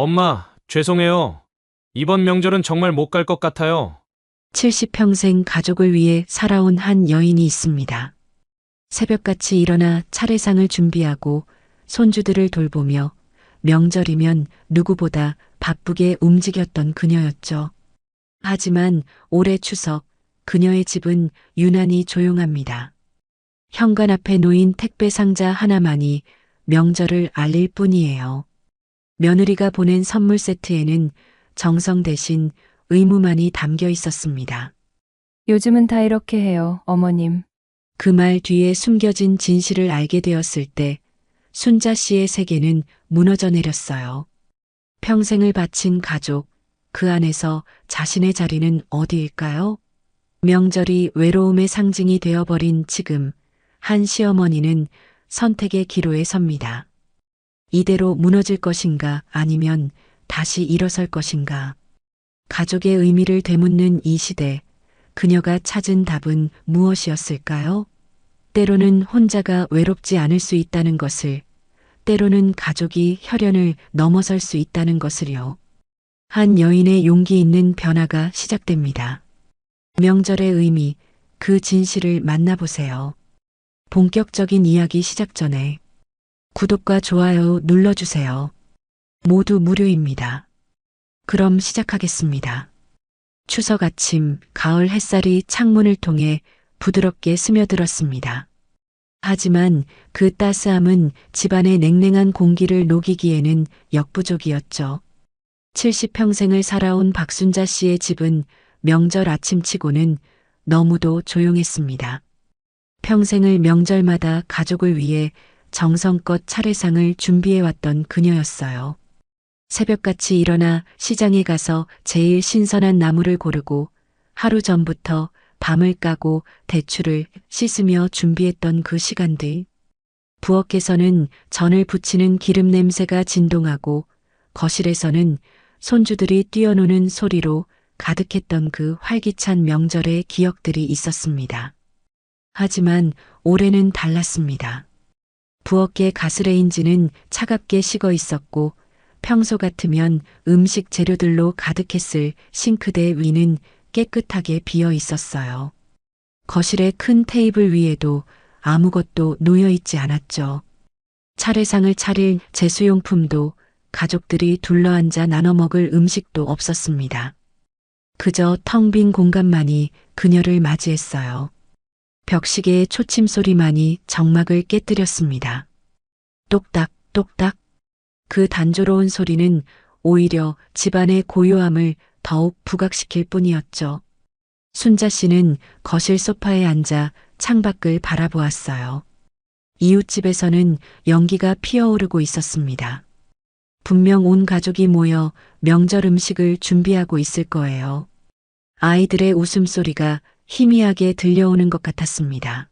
엄마, 죄송해요. 이번 명절은 정말 못 갈 것 같아요. 70평생 가족을 위해 살아온 한 여인이 있습니다. 새벽같이 일어나 차례상을 준비하고 손주들을 돌보며 명절이면 누구보다 바쁘게 움직였던 그녀였죠. 하지만 올해 추석, 그녀의 집은 유난히 조용합니다. 현관 앞에 놓인 택배 상자 하나만이 명절을 알릴 뿐이에요. 며느리가 보낸 선물 세트에는 정성 대신 의무만이 담겨 있었습니다. 요즘은 다 이렇게 해요, 어머님. 그 말 뒤에 숨겨진 진실을 알게 되었을 때 순자 씨의 세계는 무너져 내렸어요. 평생을 바친 가족, 그 안에서 자신의 자리는 어디일까요? 명절이 외로움의 상징이 되어버린 지금, 한 시어머니는 선택의 기로에 섭니다. 이대로 무너질 것인가 아니면 다시 일어설 것인가. 가족의 의미를 되묻는 이 시대, 그녀가 찾은 답은 무엇이었을까요? 때로는 혼자가 외롭지 않을 수 있다는 것을, 때로는 가족이 혈연을 넘어설 수 있다는 것을요. 한 여인의 용기 있는 변화가 시작됩니다. 명절의 의미, 그 진실을 만나보세요. 본격적인 이야기 시작 전에 구독과 좋아요 눌러주세요. 모두 무료입니다. 그럼 시작하겠습니다. 추석 아침, 가을 햇살이 창문을 통해 부드럽게 스며들었습니다. 하지만 그 따스함은 집안의 냉랭한 공기를 녹이기에는 역부족이었죠. 70평생을 살아온 박순자 씨의 집은 명절 아침치고는 너무도 조용했습니다. 평생을 명절마다 가족을 위해 정성껏 차례상을 준비해왔던 그녀였어요. 새벽같이 일어나 시장에 가서 제일 신선한 나물을 고르고 하루 전부터 밤을 까고 대추를 씻으며 준비했던 그 시간들. 부엌에서는 전을 부치는 기름 냄새가 진동하고 거실에서는 손주들이 뛰어노는 소리로 가득했던 그 활기찬 명절의 기억들이 있었습니다. 하지만 올해는 달랐습니다. 부엌의 가스레인지는 차갑게 식어 있었고 평소 같으면 음식 재료들로 가득했을 싱크대 위는 깨끗하게 비어 있었어요. 거실의 큰 테이블 위에도 아무것도 놓여 있지 않았죠. 차례상을 차릴 제수용품도 가족들이 둘러앉아 나눠 먹을 음식도 없었습니다. 그저 텅 빈 공간만이 그녀를 맞이했어요. 벽시계의 초침 소리만이 정막을 깨뜨렸습니다. 똑딱, 똑딱. 그 단조로운 소리는 오히려 집안의 고요함을 더욱 부각시킬 뿐이었죠. 순자 씨는 거실 소파에 앉아 창밖을 바라보았어요. 이웃집에서는 연기가 피어오르고 있었습니다. 분명 온 가족이 모여 명절 음식을 준비하고 있을 거예요. 아이들의 웃음소리가 희미하게 들려오는 것 같았습니다.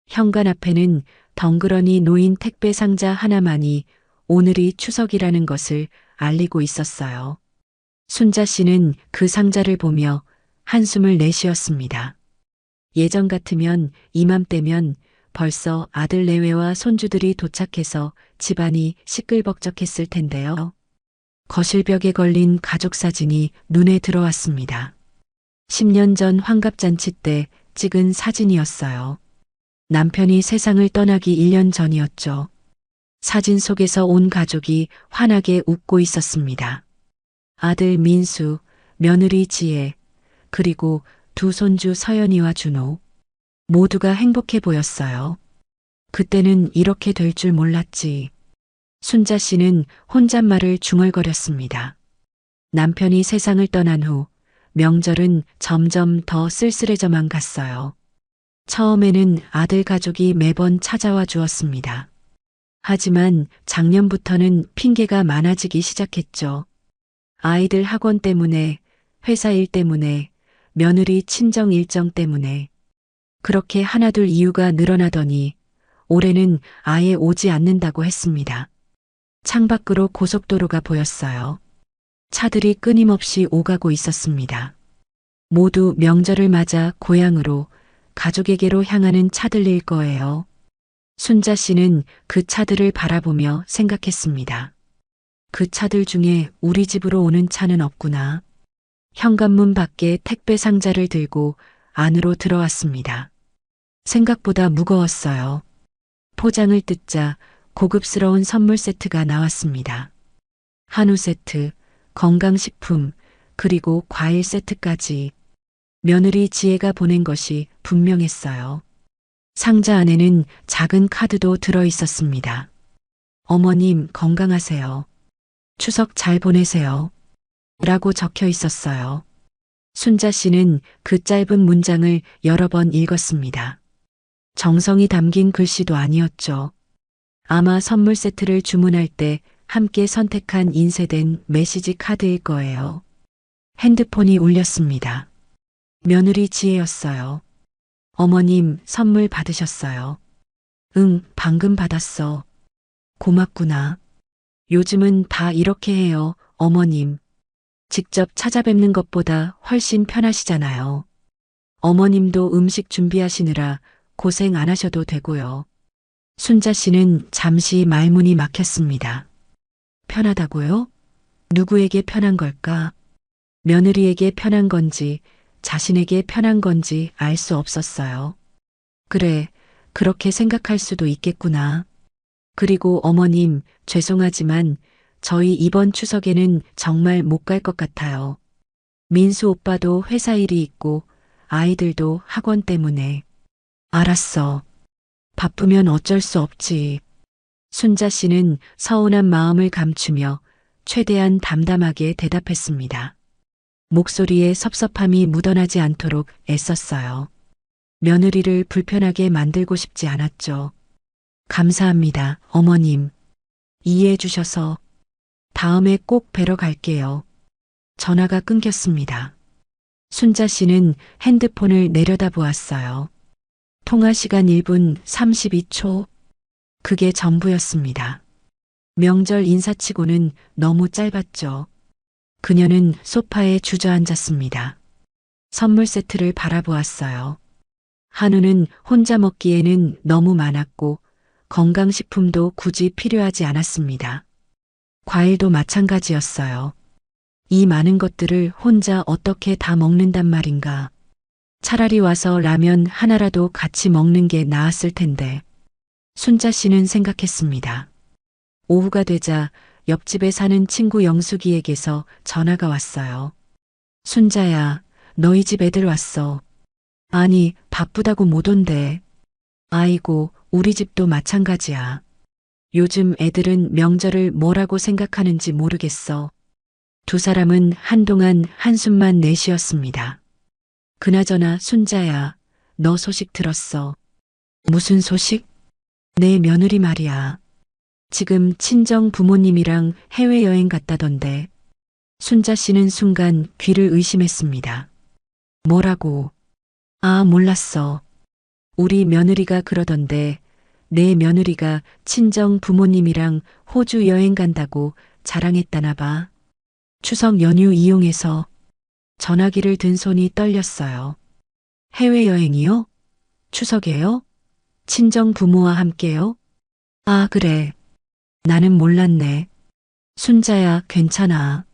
현관 앞에는 덩그러니 놓인 택배 상자 하나만이 오늘이 추석이라는 것을 알리고 있었어요. 순자 씨는 그 상자를 보며 한숨을 내쉬었습니다. 예전 같으면 이맘때면 벌써 아들 내외와 손주들이 도착해서 집안이 시끌벅적했을 텐데요. 거실벽에 걸린 가족 사진이 눈에 들어왔습니다. 10년 전 환갑잔치 때 찍은 사진이었어요. 남편이 세상을 떠나기 1년 전이었죠. 사진 속에서 온 가족이 환하게 웃고 있었습니다. 아들 민수, 며느리 지혜, 그리고 두 손주 서연이와 준호. 모두가 행복해 보였어요. 그때는 이렇게 될 줄 몰랐지. 순자 씨는 혼잣말을 중얼거렸습니다. 남편이 세상을 떠난 후 명절은 점점 더 쓸쓸해져만 갔어요. 처음에는 아들 가족이 매번 찾아와 주었습니다. 하지만 작년부터는 핑계가 많아지기 시작했죠. 아이들 학원 때문에, 회사 일 때문에, 며느리 친정 일정 때문에. 그렇게 하나둘 이유가 늘어나더니 올해는 아예 오지 않는다고 했습니다. 창밖으로 고속도로가 보였어요. 차들이 끊임없이 오가고 있었습니다. 모두 명절을 맞아 고향으로, 가족에게로 향하는 차들일 거예요. 순자 씨는 그 차들을 바라보며 생각했습니다. 그 차들 중에 우리 집으로 오는 차는 없구나. 현관문 밖에 택배 상자를 들고 안으로 들어왔습니다. 생각보다 무거웠어요. 포장을 뜯자 고급스러운 선물 세트가 나왔습니다. 한우 세트, 건강식품, 그리고 과일 세트까지. 며느리 지혜가 보낸 것이 분명했어요. 상자 안에는 작은 카드도 들어 있었습니다. 어머님 건강하세요. 추석 잘 보내세요. 라고 적혀 있었어요. 순자 씨는 그 짧은 문장을 여러 번 읽었습니다. 정성이 담긴 글씨도 아니었죠. 아마 선물 세트를 주문할 때 함께 선택한 인쇄된 메시지 카드일 거예요. 핸드폰이 울렸습니다. 며느리 지혜였어요. 어머님 선물 받으셨어요. 응, 방금 받았어. 고맙구나. 요즘은 다 이렇게 해요, 어머님. 직접 찾아뵙는 것보다 훨씬 편하시잖아요. 어머님도 음식 준비하시느라 고생 안 하셔도 되고요. 순자 씨는 잠시 말문이 막혔습니다. 편하다고요? 누구에게 편한 걸까? 며느리에게 편한 건지 자신에게 편한 건지 알 수 없었어요. 그래, 그렇게 생각할 수도 있겠구나. 그리고 어머님, 죄송하지만 저희 이번 추석에는 정말 못 갈 것 같아요. 민수 오빠도 회사 일이 있고 아이들도 학원 때문에. 알았어. 바쁘면 어쩔 수 없지. 순자 씨는 서운한 마음을 감추며 최대한 담담하게 대답했습니다. 목소리에 섭섭함이 묻어나지 않도록 애썼어요. 며느리를 불편하게 만들고 싶지 않았죠. 감사합니다, 어머님. 이해해 주셔서. 다음에 꼭 뵈러 갈게요. 전화가 끊겼습니다. 순자 씨는 핸드폰을 내려다보았어요. 통화 시간 1분 32초. 그게 전부였습니다. 명절 인사치고는 너무 짧았죠. 그녀는 소파에 주저앉았습니다. 선물 세트를 바라보았어요. 한우는 혼자 먹기에는 너무 많았고 건강식품도 굳이 필요하지 않았습니다. 과일도 마찬가지였어요. 이 많은 것들을 혼자 어떻게 다 먹는단 말인가. 차라리 와서 라면 하나라도 같이 먹는 게 나았을 텐데. 순자 씨는 생각했습니다. 오후가 되자 옆집에 사는 친구 영숙이에게서 전화가 왔어요. 순자야, 너희 집 애들 왔어. 아니, 바쁘다고 못 온대. 아이고, 우리 집도 마찬가지야. 요즘 애들은 명절을 뭐라고 생각하는지 모르겠어. 두 사람은 한동안 한숨만 내쉬었습니다. 그나저나 순자야, 너 소식 들었어. 무슨 소식? 내 며느리 말이야. 지금 친정 부모님이랑 해외여행 갔다던데. 순자 씨는 순간 귀를 의심했습니다. 뭐라고? 아, 몰랐어. 우리 며느리가 그러던데 내 며느리가 친정 부모님이랑 호주 여행 간다고 자랑했다나 봐. 추석 연휴 이용해서. 전화기를 든 손이 떨렸어요. 해외여행이요? 추석에요? 친정 부모와 함께요? 아, 그래. 나는 몰랐네. 순자야, 괜찮아.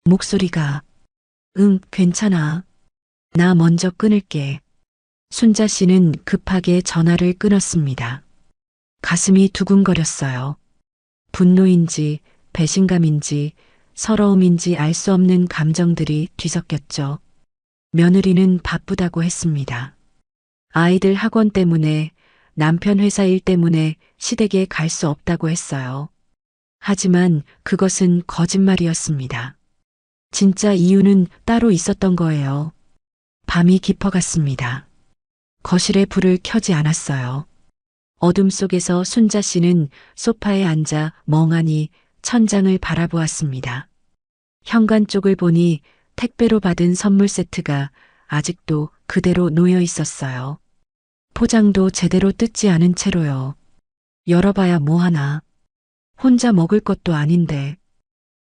목소리가. 응, 괜찮아. 나 먼저 끊을게. 순자 씨는 급하게 전화를 끊었습니다. 가슴이 두근거렸어요. 분노인지 배신감인지 서러움인지 알 수 없는 감정들이 뒤섞였죠. 며느리는 바쁘다고 했습니다. 아이들 학원 때문에 남편 회사 일 때문에 시댁에 갈 수 없다고 했어요. 하지만 그것은 거짓말이었습니다. 진짜 이유는 따로 있었던 거예요. 밤이 깊어갔습니다. 거실에 불을 켜지 않았어요. 어둠 속에서 순자 씨는 소파에 앉아 멍하니 천장을 바라보았습니다. 현관 쪽을 보니 택배로 받은 선물 세트가 아직도 그대로 놓여 있었어요. 포장도 제대로 뜯지 않은 채로요. 열어봐야 뭐하나. 혼자 먹을 것도 아닌데.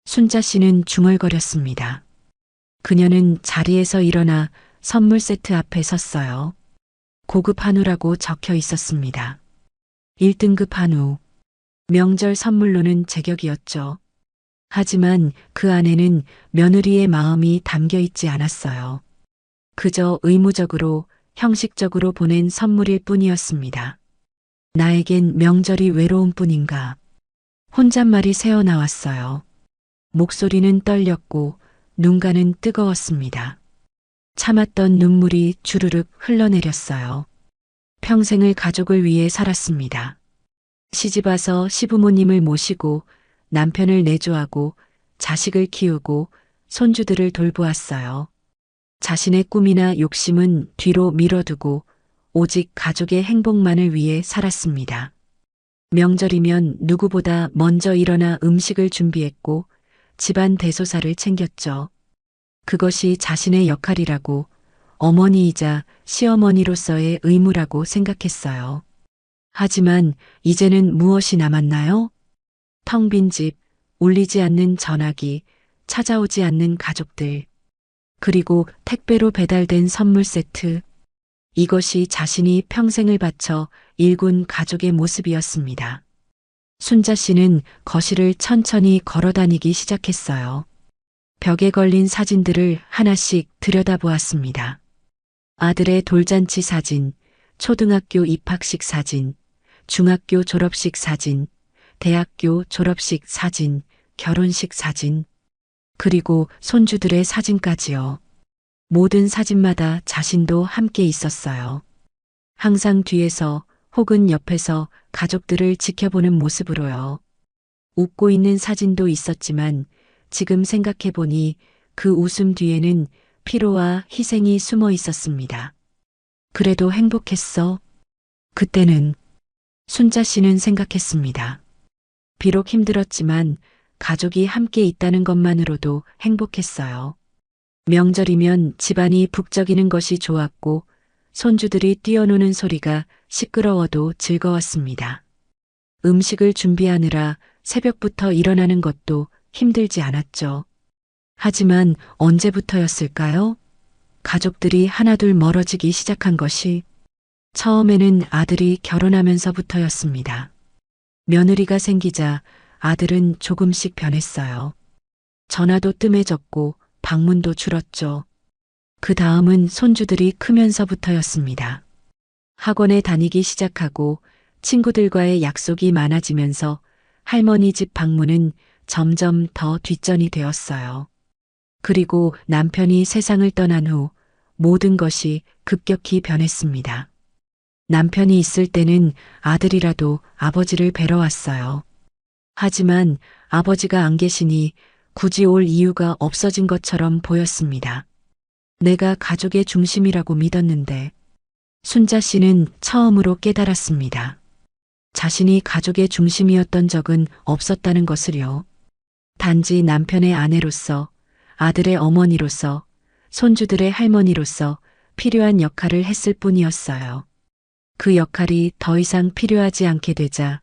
순자 씨는 중얼거렸습니다. 그녀는 자리에서 일어나 선물 세트 앞에 섰어요. 고급 한우라고 적혀 있었습니다. 1등급 한우. 명절 선물로는 제격이었죠. 하지만 그 안에는 며느리의 마음이 담겨 있지 않았어요. 그저 의무적으로, 형식적으로 보낸 선물일 뿐이었습니다. 나에겐 명절이 외로운 뿐인가. 혼잣말이 새어나왔어요. 목소리는 떨렸고 눈가는 뜨거웠습니다. 참았던 눈물이 주르륵 흘러내렸어요. 평생을 가족을 위해 살았습니다. 시집와서 시부모님을 모시고 남편을 내조하고 자식을 키우고 손주들을 돌보았어요. 자신의 꿈이나 욕심은 뒤로 미뤄두고 오직 가족의 행복만을 위해 살았습니다. 명절이면 누구보다 먼저 일어나 음식을 준비했고 집안 대소사를 챙겼죠. 그것이 자신의 역할이라고, 어머니이자 시어머니로서의 의무라고 생각했어요. 하지만 이제는 무엇이 남았나요? 텅 빈 집, 울리지 않는 전화기, 찾아오지 않는 가족들, 그리고 택배로 배달된 선물 세트. 이것이 자신이 평생을 바쳐 일군 가족의 모습이었습니다. 순자 씨는 거실을 천천히 걸어다니기 시작했어요. 벽에 걸린 사진들을 하나씩 들여다보았습니다. 아들의 돌잔치 사진, 초등학교 입학식 사진, 중학교 졸업식 사진, 대학교 졸업식 사진, 결혼식 사진, 그리고 손주들의 사진까지요. 모든 사진마다 자신도 함께 있었어요. 항상 뒤에서 혹은 옆에서 가족들을 지켜보는 모습으로요. 웃고 있는 사진도 있었지만 지금 생각해보니 그 웃음 뒤에는 피로와 희생이 숨어 있었습니다. 그래도 행복했어. 그때는 순자 씨는 생각했습니다. 비록 힘들었지만 가족이 함께 있다는 것만으로도 행복했어요. 명절이면 집안이 북적이는 것이 좋았고 손주들이 뛰어노는 소리가 시끄러워도 즐거웠습니다. 음식을 준비하느라 새벽부터 일어나는 것도 힘들지 않았죠. 하지만 언제부터였을까요? 가족들이 하나둘 멀어지기 시작한 것이 처음에는 아들이 결혼하면서부터였습니다. 며느리가 생기자 아들은 조금씩 변했어요. 전화도 뜸해졌고 방문도 줄었죠. 그 다음은 손주들이 크면서부터였습니다. 학원에 다니기 시작하고 친구들과의 약속이 많아지면서 할머니 집 방문은 점점 더 뒷전이 되었어요. 그리고 남편이 세상을 떠난 후 모든 것이 급격히 변했습니다. 남편이 있을 때는 아들이라도 아버지를 뵈러 왔어요. 하지만 아버지가 안 계시니 굳이 올 이유가 없어진 것처럼 보였습니다. 내가 가족의 중심이라고 믿었는데 순자 씨는 처음으로 깨달았습니다. 자신이 가족의 중심이었던 적은 없었다는 것을요. 단지 남편의 아내로서, 아들의 어머니로서, 손주들의 할머니로서 필요한 역할을 했을 뿐이었어요. 그 역할이 더 이상 필요하지 않게 되자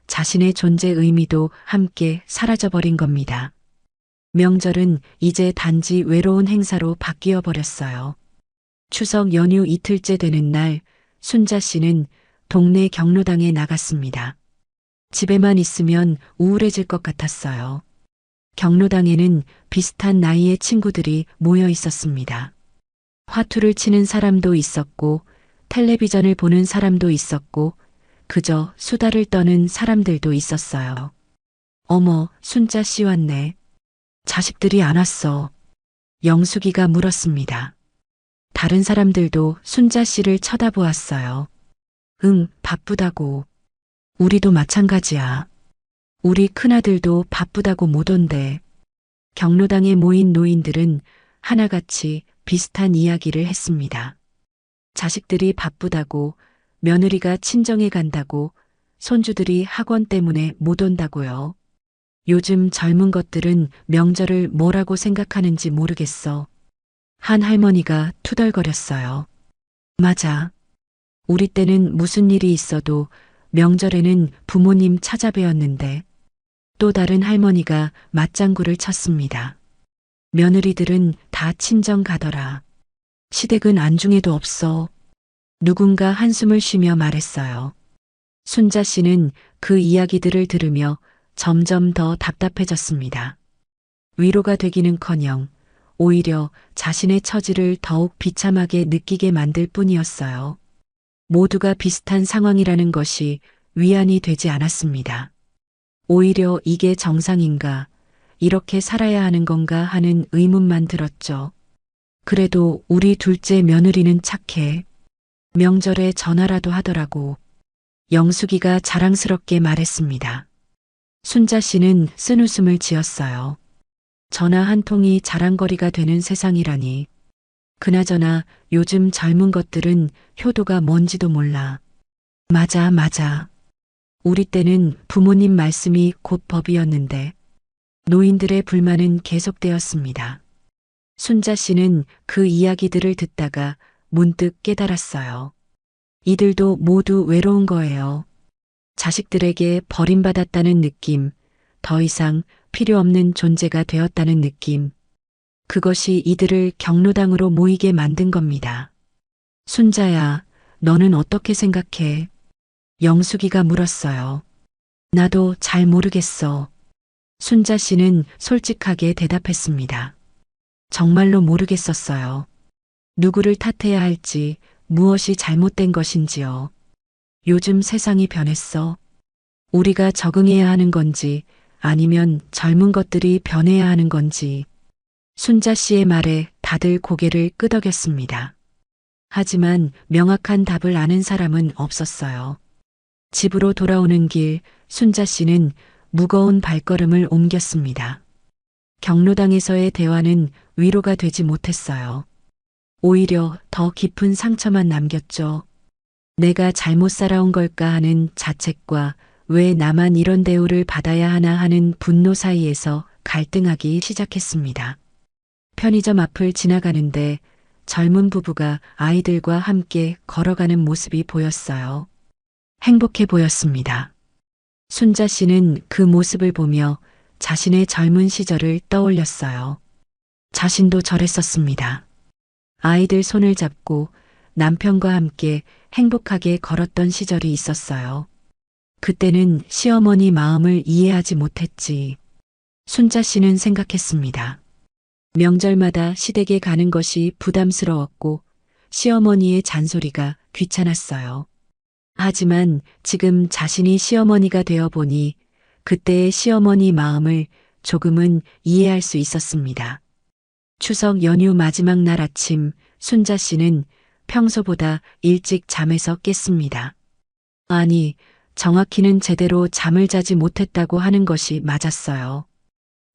자신의 존재 의미도 함께 사라져버린 겁니다. 명절은 이제 단지 외로운 행사로 바뀌어 버렸어요. 추석 연휴 이틀째 되는 날, 순자 씨는 동네 경로당에 나갔습니다. 집에만 있으면 우울해질 것 같았어요. 경로당에는 비슷한 나이의 친구들이 모여 있었습니다. 화투를 치는 사람도 있었고, 텔레비전을 보는 사람도 있었고, 그저 수다를 떠는 사람들도 있었어요. 어머, 순자 씨 왔네. 자식들이 안 왔어. 영숙이가 물었습니다. 다른 사람들도 순자 씨를 쳐다보았어요. 응, 바쁘다고. 우리도 마찬가지야. 우리 큰아들도 바쁘다고 못 온대. 경로당에 모인 노인들은 하나같이 비슷한 이야기를 했습니다. 자식들이 바쁘다고, 며느리가 친정에 간다고, 손주들이 학원 때문에 못 온다고요. 요즘 젊은 것들은 명절을 뭐라고 생각하는지 모르겠어. 한 할머니가 투덜거렸어요. 맞아. 우리 때는 무슨 일이 있어도 명절에는 부모님 찾아뵈었는데 또 다른 할머니가 맞장구를 쳤습니다. 며느리들은 다 친정 가더라. 시댁은 안중에도 없어. 누군가 한숨을 쉬며 말했어요. 순자 씨는 그 이야기들을 들으며 점점 더 답답해졌습니다. 위로가 되기는커녕 오히려 자신의 처지를 더욱 비참하게 느끼게 만들 뿐이었어요. 모두가 비슷한 상황이라는 것이 위안이 되지 않았습니다. 오히려 이게 정상인가, 이렇게 살아야 하는 건가 하는 의문만 들었죠. 그래도 우리 둘째 며느리는 착해. 명절에 전화라도 하더라고. 영숙이가 자랑스럽게 말했습니다. 순자 씨는 쓴웃음을 지었어요. 전화 한 통이 자랑거리가 되는 세상이라니. 그나저나 요즘 젊은 것들은 효도가 뭔지도 몰라. 맞아, 맞아. 우리 때는 부모님 말씀이 곧 법이었는데 노인들의 불만은 계속되었습니다. 순자 씨는 그 이야기들을 듣다가 문득 깨달았어요. 이들도 모두 외로운 거예요. 자식들에게 버림받았다는 느낌, 더 이상 필요 없는 존재가 되었다는 느낌. 그것이 이들을 경로당으로 모이게 만든 겁니다. 순자야, 너는 어떻게 생각해? 영숙이가 물었어요. 나도 잘 모르겠어. 순자 씨는 솔직하게 대답했습니다. 정말로 모르겠었어요. 누구를 탓해야 할지, 무엇이 잘못된 것인지요. 요즘 세상이 변했어. 우리가 적응해야 하는 건지 아니면 젊은 것들이 변해야 하는 건지. 순자 씨의 말에 다들 고개를 끄덕였습니다. 하지만 명확한 답을 아는 사람은 없었어요. 집으로 돌아오는 길, 순자 씨는 무거운 발걸음을 옮겼습니다. 경로당에서의 대화는 위로가 되지 못했어요. 오히려 더 깊은 상처만 남겼죠. 내가 잘못 살아온 걸까 하는 자책과 왜 나만 이런 대우를 받아야 하나 하는 분노 사이에서 갈등하기 시작했습니다. 편의점 앞을 지나가는데 젊은 부부가 아이들과 함께 걸어가는 모습이 보였어요. 행복해 보였습니다. 순자 씨는 그 모습을 보며 자신의 젊은 시절을 떠올렸어요. 자신도 저랬었습니다. 아이들 손을 잡고 남편과 함께 행복하게 걸었던 시절이 있었어요. 그때는 시어머니 마음을 이해하지 못했지. 순자 씨는 생각했습니다. 명절마다 시댁에 가는 것이 부담스러웠고 시어머니의 잔소리가 귀찮았어요. 하지만 지금 자신이 시어머니가 되어 보니 그때의 시어머니 마음을 조금은 이해할 수 있었습니다. 추석 연휴 마지막 날 아침, 순자 씨는 평소보다 일찍 잠에서 깼습니다. 아니, 정확히는 제대로 잠을 자지 못했다고 하는 것이 맞았어요.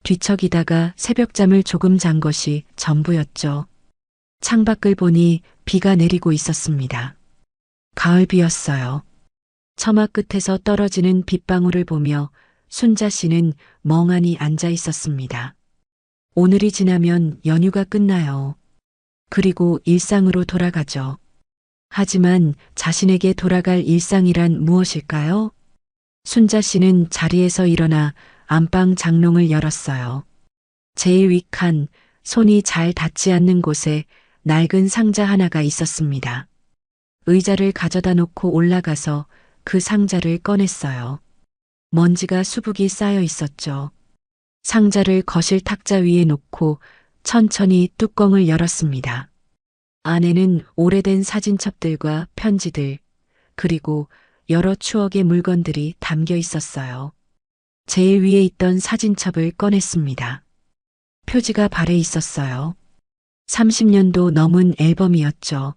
뒤척이다가 새벽잠을 조금 잔 것이 전부였죠. 창밖을 보니 비가 내리고 있었습니다. 가을비였어요. 처마 끝에서 떨어지는 빗방울을 보며 순자 씨는 멍하니 앉아 있었습니다. 오늘이 지나면 연휴가 끝나요. 그리고 일상으로 돌아가죠. 하지만 자신에게 돌아갈 일상이란 무엇일까요? 순자 씨는 자리에서 일어나 안방 장롱을 열었어요. 제일 윗칸, 손이 잘 닿지 않는 곳에 낡은 상자 하나가 있었습니다. 의자를 가져다 놓고 올라가서 그 상자를 꺼냈어요. 먼지가 수북이 쌓여 있었죠. 상자를 거실 탁자 위에 놓고 천천히 뚜껑을 열었습니다. 안에는 오래된 사진첩들과 편지들, 그리고 여러 추억의 물건들이 담겨 있었어요. 제일 위에 있던 사진첩을 꺼냈습니다. 표지가 발에 있었어요. 30년도 넘은 앨범이었죠.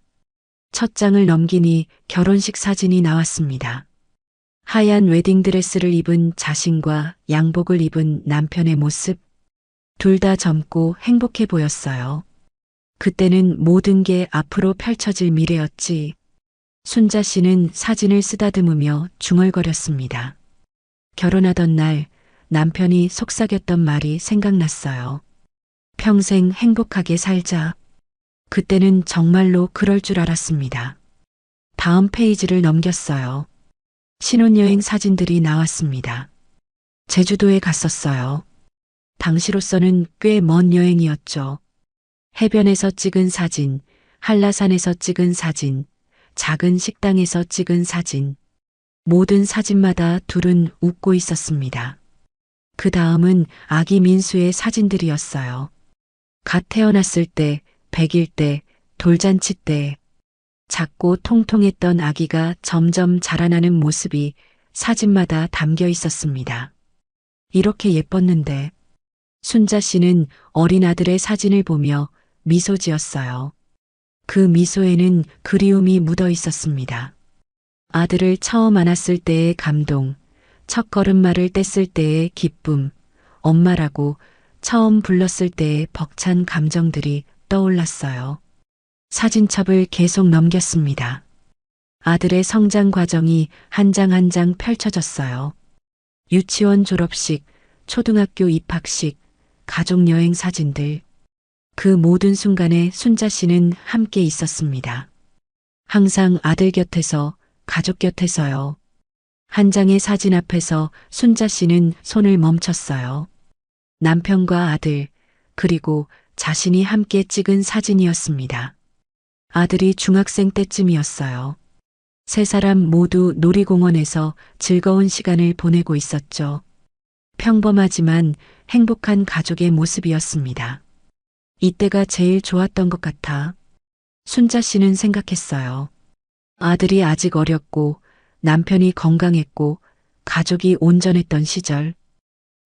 첫 장을 넘기니 결혼식 사진이 나왔습니다. 하얀 웨딩드레스를 입은 자신과 양복을 입은 남편의 모습. 둘 다 젊고 행복해 보였어요. 그때는 모든 게 앞으로 펼쳐질 미래였지. 순자 씨는 사진을 쓰다듬으며 중얼거렸습니다. 결혼하던 날 남편이 속삭였던 말이 생각났어요. 평생 행복하게 살자. 그때는 정말로 그럴 줄 알았습니다. 다음 페이지를 넘겼어요. 신혼여행 사진들이 나왔습니다. 제주도에 갔었어요. 당시로서는 꽤 먼 여행이었죠. 해변에서 찍은 사진, 한라산에서 찍은 사진, 작은 식당에서 찍은 사진. 모든 사진마다 둘은 웃고 있었습니다. 그 다음은 아기 민수의 사진들이었어요. 갓 태어났을 때, 100일 때, 돌잔치 때, 작고 통통했던 아기가 점점 자라나는 모습이 사진마다 담겨 있었습니다. 이렇게 예뻤는데, 순자 씨는 어린 아들의 사진을 보며 미소 지었어요. 그 미소에는 그리움이 묻어 있었습니다. 아들을 처음 안았을 때의 감동, 첫 걸음마를 뗐을 때의 기쁨, 엄마라고 처음 불렀을 때의 벅찬 감정들이 떠올랐어요. 사진첩을 계속 넘겼습니다. 아들의 성장 과정이 한 장 한 장 펼쳐졌어요. 유치원 졸업식, 초등학교 입학식, 가족여행 사진들. 그 모든 순간에 순자 씨는 함께 있었습니다. 항상 아들 곁에서, 가족 곁에서요. 한 장의 사진 앞에서 순자 씨는 손을 멈췄어요. 남편과 아들, 그리고 자신이 함께 찍은 사진이었습니다. 아들이 중학생 때쯤이었어요. 세 사람 모두 놀이공원에서 즐거운 시간을 보내고 있었죠. 평범하지만 행복한 가족의 모습이었습니다. 이때가 제일 좋았던 것 같아 순자 씨는 생각했어요. 아들이 아직 어렸고 남편이 건강했고 가족이 온전했던 시절.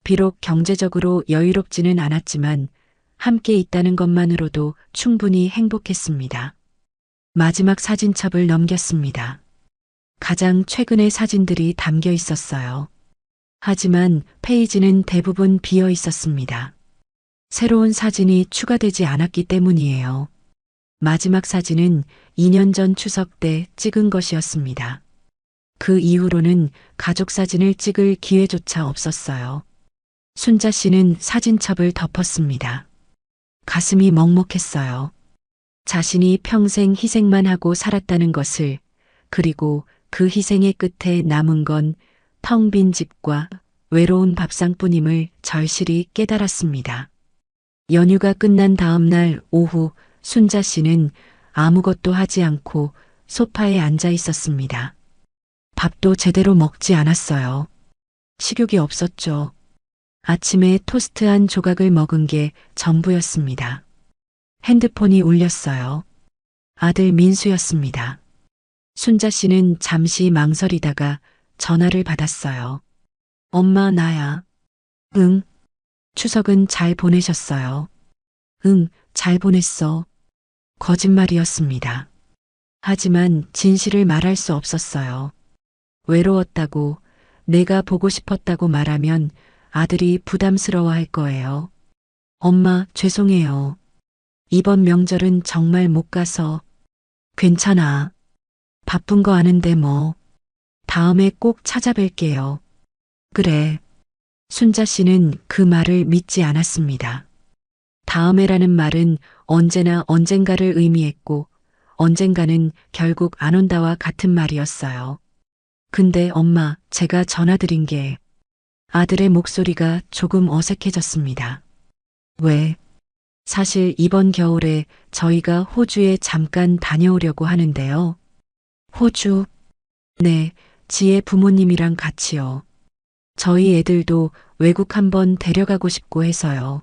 비록 경제적으로 여유롭지는 않았지만 함께 있다는 것만으로도 충분히 행복했습니다. 마지막 사진첩을 넘겼습니다. 가장 최근의 사진들이 담겨 있었어요. 하지만 페이지는 대부분 비어 있었습니다. 새로운 사진이 추가되지 않았기 때문이에요. 마지막 사진은 2년 전 추석 때 찍은 것이었습니다. 그 이후로는 가족 사진을 찍을 기회조차 없었어요. 순자 씨는 사진첩을 덮었습니다. 가슴이 먹먹했어요. 자신이 평생 희생만 하고 살았다는 것을, 그리고 그 희생의 끝에 남은 건 텅 빈 집과 외로운 밥상뿐임을 절실히 깨달았습니다. 연휴가 끝난 다음 날 오후 순자 씨는 아무것도 하지 않고 소파에 앉아 있었습니다. 밥도 제대로 먹지 않았어요. 식욕이 없었죠. 아침에 토스트 한 조각을 먹은 게 전부였습니다. 핸드폰이 울렸어요. 아들 민수였습니다. 순자 씨는 잠시 망설이다가 전화를 받았어요. 엄마, 나야. 응. 추석은 잘 보내셨어요. 응, 잘 보냈어. 거짓말이었습니다. 하지만 진실을 말할 수 없었어요. 외로웠다고, 내가 보고 싶었다고 말하면 아들이 부담스러워할 거예요. 엄마, 죄송해요. 이번 명절은 정말 못 가서. 괜찮아. 바쁜 거 아는데 뭐. 다음에 꼭 찾아뵐게요. 그래. 순자 씨는 그 말을 믿지 않았습니다. 다음에라는 말은 언제나 언젠가를 의미했고 언젠가는 결국 안 온다와 같은 말이었어요. 근데 엄마, 제가 전화드린 게 아들의 목소리가 조금 어색해졌습니다. 왜? 사실 이번 겨울에 저희가 호주에 잠깐 다녀오려고 하는데요. 호주? 네, 지혜 부모님이랑 같이요. 저희 애들도 외국 한번 데려가고 싶고 해서요.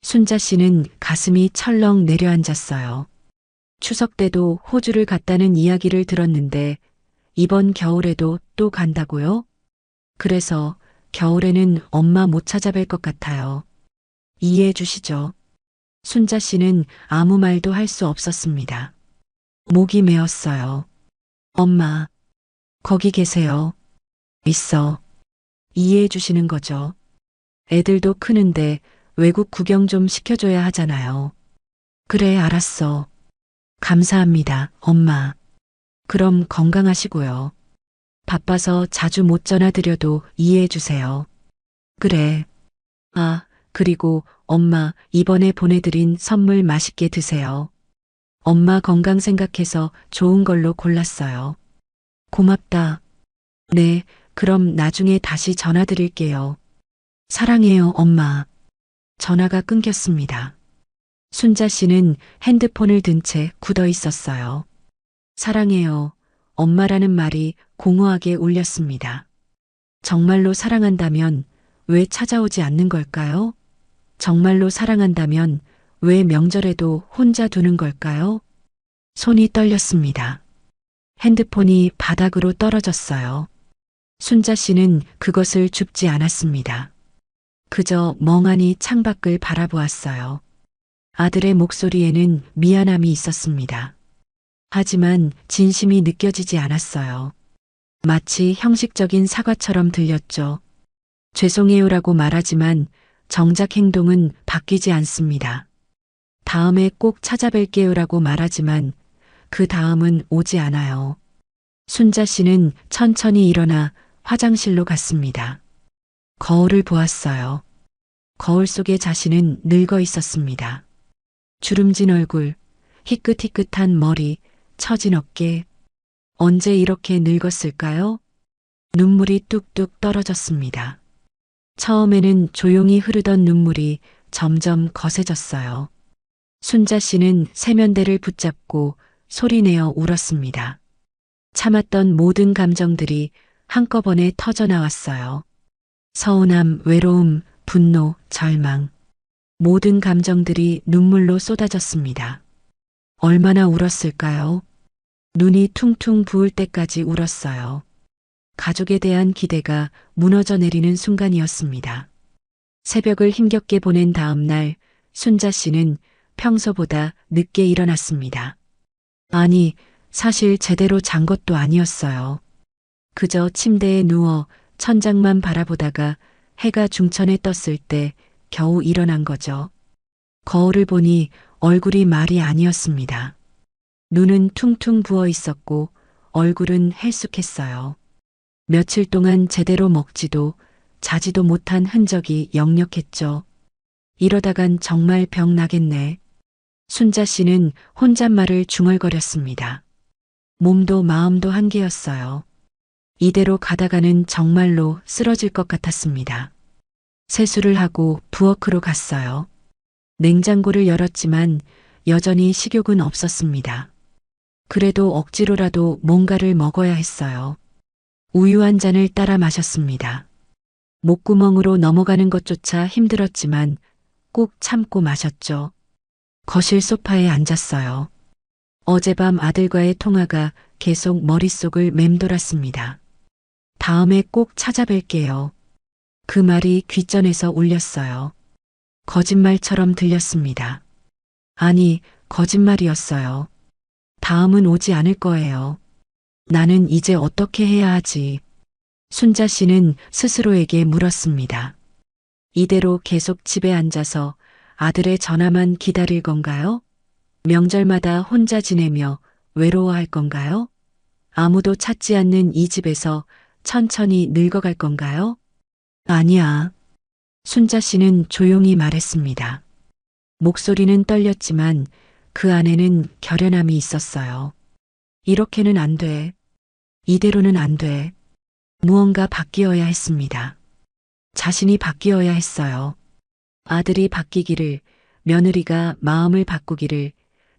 순자 씨는 가슴이 철렁 내려앉았어요. 추석 때도 호주를 갔다는 이야기를 들었는데 이번 겨울에도 또 간다고요? 그래서 겨울에는 엄마 못 찾아뵐 것 같아요. 이해해 주시죠? 순자 씨는 아무 말도 할 수 없었습니다. 목이 메었어요. 엄마, 거기 계세요. 있어. 이해해 주시는 거죠. 애들도 크는데 외국 구경 좀 시켜줘야 하잖아요. 그래, 알았어. 감사합니다, 엄마. 그럼 건강하시고요. 바빠서 자주 못 전화드려도 이해해 주세요. 그래. 아, 그리고 엄마, 이번에 보내드린 선물 맛있게 드세요. 엄마 건강 생각해서 좋은 걸로 골랐어요. 고맙다. 네, 그럼 나중에 다시 전화드릴게요. 사랑해요, 엄마. 전화가 끊겼습니다. 순자 씨는 핸드폰을 든 채 굳어 있었어요. 사랑해요. 엄마라는 말이 공허하게 울렸습니다. 정말로 사랑한다면 왜 찾아오지 않는 걸까요? 정말로 사랑한다면 왜 명절에도 혼자 두는 걸까요? 손이 떨렸습니다. 핸드폰이 바닥으로 떨어졌어요. 순자 씨는 그것을 줍지 않았습니다. 그저 멍하니 창밖을 바라보았어요. 아들의 목소리에는 미안함이 있었습니다. 하지만 진심이 느껴지지 않았어요. 마치 형식적인 사과처럼 들렸죠. 죄송해요라고 말하지만 정작 행동은 바뀌지 않습니다. 다음에 꼭 찾아뵐게요라고 말하지만 그 다음은 오지 않아요. 순자 씨는 천천히 일어나 화장실로 갔습니다. 거울을 보았어요. 거울 속의 자신은 늙어 있었습니다. 주름진 얼굴, 희끗희끗한 머리, 처진 어깨. 언제 이렇게 늙었을까요? 눈물이 뚝뚝 떨어졌습니다. 처음에는 조용히 흐르던 눈물이 점점 거세졌어요. 순자 씨는 세면대를 붙잡고 소리내어 울었습니다. 참았던 모든 감정들이 한꺼번에 터져 나왔어요. 서운함, 외로움, 분노, 절망. 모든 감정들이 눈물로 쏟아졌습니다. 얼마나 울었을까요? 눈이 퉁퉁 부을 때까지 울었어요. 가족에 대한 기대가 무너져 내리는 순간이었습니다. 새벽을 힘겹게 보낸 다음 날 순자 씨는 평소보다 늦게 일어났습니다. 아니, 사실 제대로 잔 것도 아니었어요. 그저 침대에 누워 천장만 바라보다가 해가 중천에 떴을 때 겨우 일어난 거죠. 거울을 보니 얼굴이 말이 아니었습니다. 눈은 퉁퉁 부어 있었고 얼굴은 헬쑥했어요. 며칠 동안 제대로 먹지도 자지도 못한 흔적이 역력했죠. 이러다간 정말 병 나겠네. 순자 씨는 혼잣말을 중얼거렸습니다. 몸도 마음도 한계였어요. 이대로 가다가는 정말로 쓰러질 것 같았습니다. 세수를 하고 부엌으로 갔어요. 냉장고를 열었지만 여전히 식욕은 없었습니다. 그래도 억지로라도 뭔가를 먹어야 했어요. 우유 한 잔을 따라 마셨습니다. 목구멍으로 넘어가는 것조차 힘들었지만 꼭 참고 마셨죠. 거실 소파에 앉았어요. 어젯밤 아들과의 통화가 계속 머릿속을 맴돌았습니다. 다음에 꼭 찾아뵐게요. 그 말이 귓전에서 울렸어요. 거짓말처럼 들렸습니다. 아니, 거짓말이었어요. 다음은 오지 않을 거예요. 나는 이제 어떻게 해야 하지? 순자 씨는 스스로에게 물었습니다. 이대로 계속 집에 앉아서 아들의 전화만 기다릴 건가요? 명절마다 혼자 지내며 외로워할 건가요? 아무도 찾지 않는 이 집에서 천천히 늙어갈 건가요? 아니야. 순자 씨는 조용히 말했습니다. 목소리는 떨렸지만 그 안에는 결연함이 있었어요. 이렇게는 안 돼. 이대로는 안 돼. 무언가 바뀌어야 했습니다. 자신이 바뀌어야 했어요. 아들이 바뀌기를, 며느리가 마음을 바꾸기를,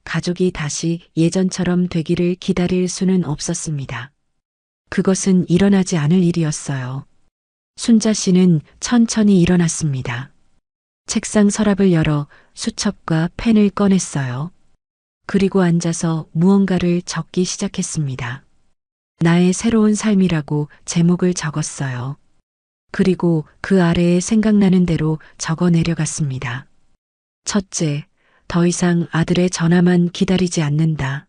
가족이 다시 예전처럼 되기를 기다릴 수는 없었습니다. 그것은 일어나지 않을 일이었어요. 순자 씨는 천천히 일어났습니다. 책상 서랍을 열어 수첩과 펜을 꺼냈어요. 그리고 앉아서 무언가를 적기 시작했습니다. 나의 새로운 삶이라고 제목을 적었어요. 그리고 그 아래에 생각나는 대로 적어 내려갔습니다. 첫째, 더 이상 아들의 전화만 기다리지 않는다.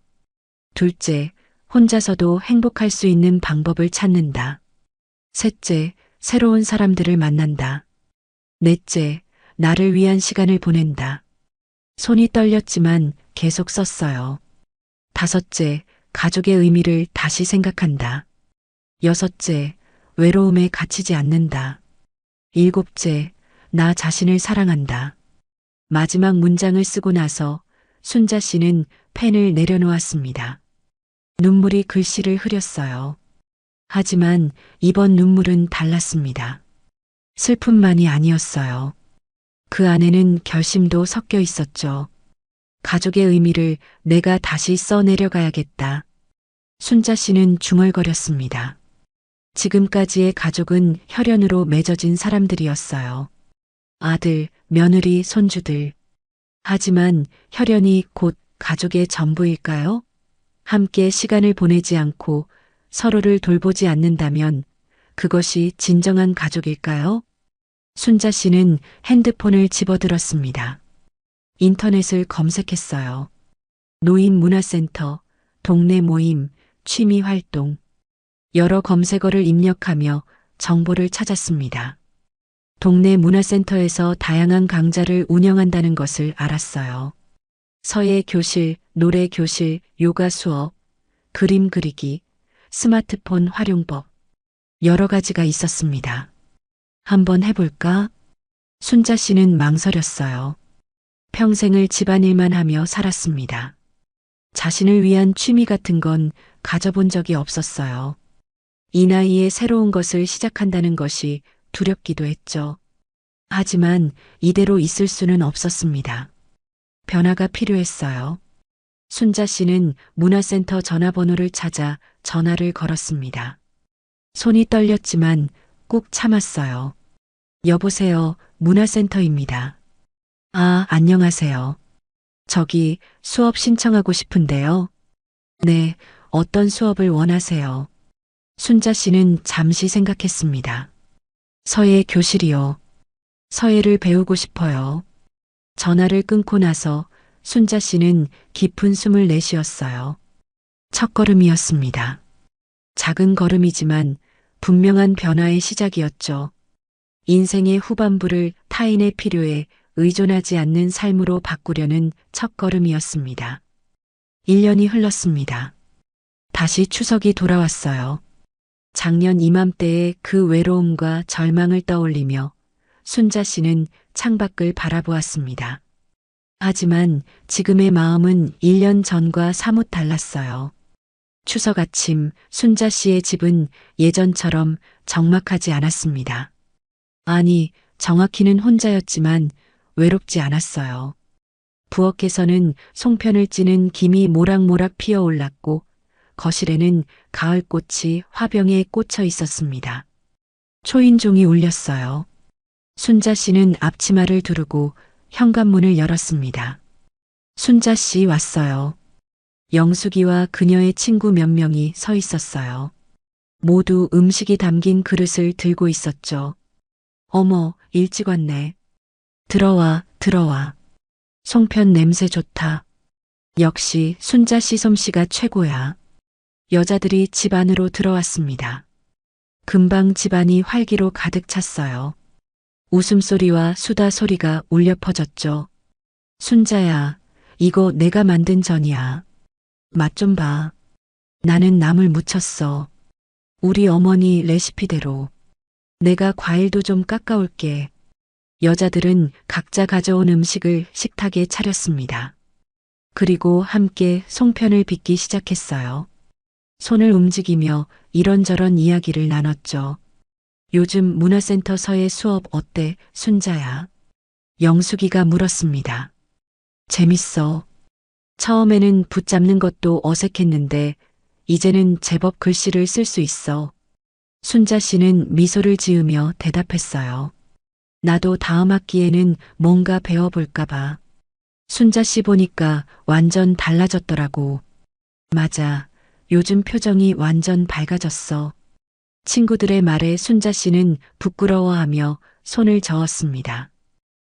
둘째, 혼자서도 행복할 수 있는 방법을 찾는다. 셋째, 새로운 사람들을 만난다. 넷째, 나를 위한 시간을 보낸다. 손이 떨렸지만 계속 썼어요. 다섯째, 가족의 의미를 다시 생각한다. 여섯째, 외로움에 갇히지 않는다. 일곱째, 나 자신을 사랑한다. 마지막 문장을 쓰고 나서 순자 씨는 펜을 내려놓았습니다. 눈물이 글씨를 흐렸어요. 하지만 이번 눈물은 달랐습니다. 슬픔만이 아니었어요. 그 안에는 결심도 섞여 있었죠. 가족의 의미를 내가 다시 써내려가야겠다. 순자 씨는 중얼거렸습니다. 지금까지의 가족은 혈연으로 맺어진 사람들이었어요. 아들, 며느리, 손주들. 하지만 혈연이 곧 가족의 전부일까요? 함께 시간을 보내지 않고 서로를 돌보지 않는다면 그것이 진정한 가족일까요? 순자 씨는 핸드폰을 집어들었습니다. 인터넷을 검색했어요. 노인문화센터, 동네 모임, 취미 활동. 여러 검색어를 입력하며 정보를 찾았습니다. 동네 문화센터에서 다양한 강좌를 운영한다는 것을 알았어요. 서예 교실, 노래 교실, 요가 수업, 그림 그리기, 스마트폰 활용법. 여러 가지가 있었습니다. 한번 해볼까? 순자 씨는 망설였어요. 평생을 집안일만 하며 살았습니다. 자신을 위한 취미 같은 건 가져본 적이 없었어요. 이 나이에 새로운 것을 시작한다는 것이 두렵기도 했죠. 하지만 이대로 있을 수는 없었습니다. 변화가 필요했어요. 순자 씨는 문화센터 전화번호를 찾아 전화를 걸었습니다. 손이 떨렸지만 꾹 참았어요. 여보세요, 문화센터입니다. 아, 안녕하세요. 저기 수업 신청하고 싶은데요. 네, 어떤 수업을 원하세요? 순자 씨는 잠시 생각했습니다. 서예 교실이요. 서예를 배우고 싶어요. 전화를 끊고 나서 순자 씨는 깊은 숨을 내쉬었어요. 첫 걸음이었습니다. 작은 걸음이지만 분명한 변화의 시작이었죠. 인생의 후반부를 타인의 필요에 의존하지 않는 삶으로 바꾸려는 첫걸음이었습니다. 1년이 흘렀습니다. 다시 추석이 돌아왔어요. 작년 이맘때의 그 외로움과 절망을 떠올리며 순자 씨는 창밖을 바라보았습니다. 하지만 지금의 마음은 1년 전과 사뭇 달랐어요. 추석 아침 순자 씨의 집은 예전처럼 적막하지 않았습니다. 아니, 정확히는 혼자였지만 외롭지 않았어요. 부엌에서는 송편을 찌는 김이 모락모락 피어올랐고 거실에는 가을꽃이 화병에 꽂혀 있었습니다. 초인종이 울렸어요. 순자 씨는 앞치마를 두르고 현관문을 열었습니다. 순자 씨 왔어요. 영숙이와 그녀의 친구 몇 명이 서 있었어요. 모두 음식이 담긴 그릇을 들고 있었죠. 어머, 일찍 왔네. 들어와, 들어와. 송편 냄새 좋다. 역시 순자 씨 솜씨가 최고야. 여자들이 집 안으로 들어왔습니다. 금방 집안이 활기로 가득 찼어요. 웃음소리와 수다 소리가 울려 퍼졌죠. 순자야, 이거 내가 만든 전이야. 맛 좀 봐. 나는 나물 무쳤어. 우리 어머니 레시피대로. 내가 과일도 좀 깎아올게. 여자들은 각자 가져온 음식을 식탁에 차렸습니다. 그리고 함께 송편을 빚기 시작했어요. 손을 움직이며 이런저런 이야기를 나눴죠. 요즘 문화센터 서예 수업 어때, 순자야? 영숙이가 물었습니다. 재밌어. 처음에는 붙잡는 것도 어색했는데 이제는 제법 글씨를 쓸 수 있어. 순자 씨는 미소를 지으며 대답했어요. 나도 다음 학기에는 뭔가 배워볼까 봐. 순자 씨 보니까 완전 달라졌더라고. 맞아. 요즘 표정이 완전 밝아졌어. 친구들의 말에 순자 씨는 부끄러워하며 손을 저었습니다.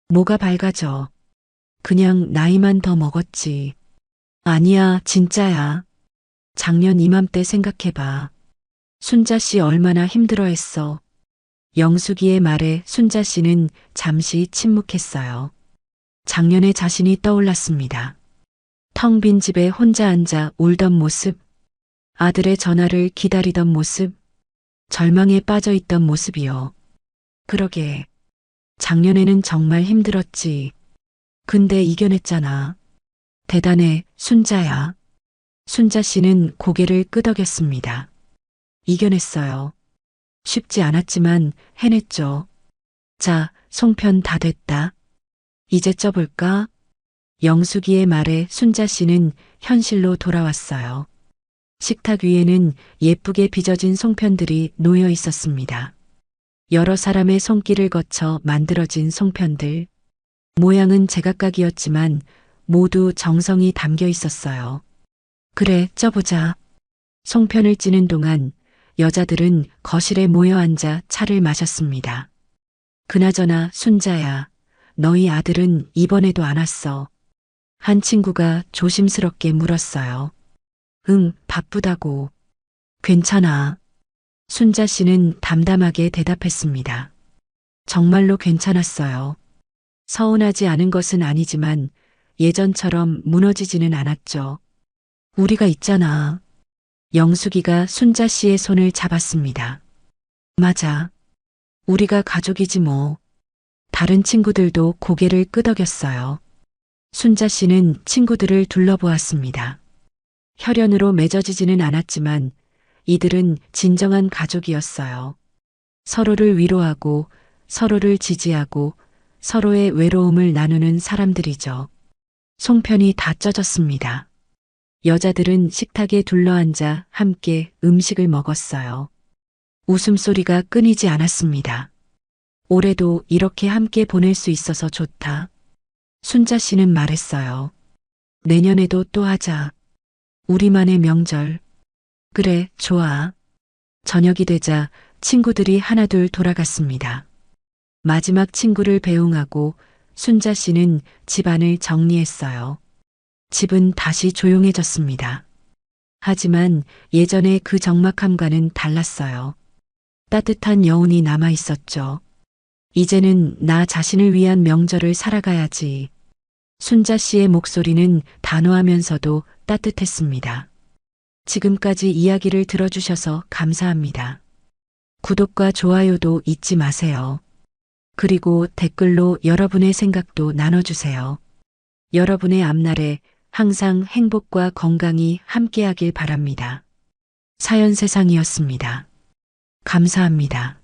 뭐가 밝아져? 그냥 나이만 더 먹었지. 아니야, 진짜야. 작년 이맘때 생각해봐. 순자 씨 얼마나 힘들어했어. 영숙이의 말에 순자 씨는 잠시 침묵했어요. 작년의 자신이 떠올랐습니다. 텅 빈 집에 혼자 앉아 울던 모습, 아들의 전화를 기다리던 모습, 절망에 빠져 있던 모습이요. 그러게. 작년에는 정말 힘들었지. 근데 이겨냈잖아. 대단해, 순자야. 순자 씨는 고개를 끄덕였습니다. 이겨냈어요. 쉽지 않았지만 해냈죠. 자, 송편 다 됐다. 이제 쪄볼까? 영숙이의 말에 순자 씨는 현실로 돌아왔어요. 식탁 위에는 예쁘게 빚어진 송편들이 놓여 있었습니다. 여러 사람의 손길을 거쳐 만들어진 송편들. 모양은 제각각이었지만 모두 정성이 담겨 있었어요. 그래, 쪄보자. 송편을 찌는 동안 여자들은 거실에 모여 앉아 차를 마셨습니다. 그나저나 순자야, 너희 아들은 이번에도 안 왔어. 한 친구가 조심스럽게 물었어요. 응, 바쁘다고. 괜찮아. 순자 씨는 담담하게 대답했습니다. 정말로 괜찮았어요. 서운하지 않은 것은 아니지만 예전처럼 무너지지는 않았죠. 우리가 있잖아. 영숙이가 순자 씨의 손을 잡았습니다. 맞아. 우리가 가족이지 뭐. 다른 친구들도 고개를 끄덕였어요. 순자 씨는 친구들을 둘러보았습니다. 혈연으로 맺어지지는 않았지만 이들은 진정한 가족이었어요. 서로를 위로하고 서로를 지지하고 서로의 외로움을 나누는 사람들이죠. 송편이 다 쪄졌습니다. 여자들은 식탁에 둘러앉아 함께 음식을 먹었어요. 웃음소리가 끊이지 않았습니다. 올해도 이렇게 함께 보낼 수 있어서 좋다. 순자 씨는 말했어요. 내년에도 또 하자. 우리만의 명절. 그래, 좋아. 저녁이 되자 친구들이 하나둘 돌아갔습니다. 마지막 친구를 배웅하고 순자 씨는 집안을 정리했어요. 집은 다시 조용해졌습니다. 하지만 예전의 그 적막함과는 달랐어요. 따뜻한 여운이 남아 있었죠. 이제는 나 자신을 위한 명절을 살아가야지. 순자 씨의 목소리는 단호하면서도 따뜻했습니다. 지금까지 이야기를 들어주셔서 감사합니다. 구독과 좋아요도 잊지 마세요. 그리고 댓글로 여러분의 생각도 나눠주세요. 여러분의 앞날에 항상 행복과 건강이 함께하길 바랍니다. 사연세상이었습니다. 감사합니다.